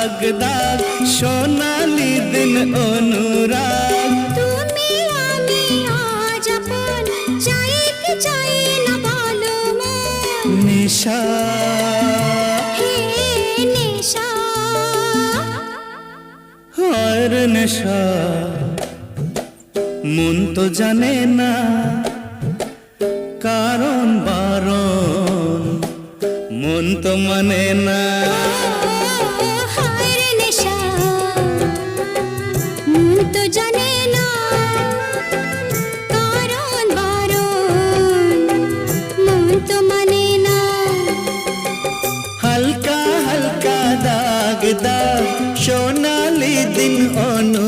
দাগ দাগ সোনালি দিন অনুরাগ তুমি আমি আজ আপন চাই কি চাই না বলো মন নিশা হে নেশা আর নেশা মন তো জানে না কারণ বারণ মন তো মানে না হায় রে নেশা মন তো জানে না কারণ বারণ মন তো মানে না হালকা হালকা দাগ দাগ সোনালি দিন অনুরাগ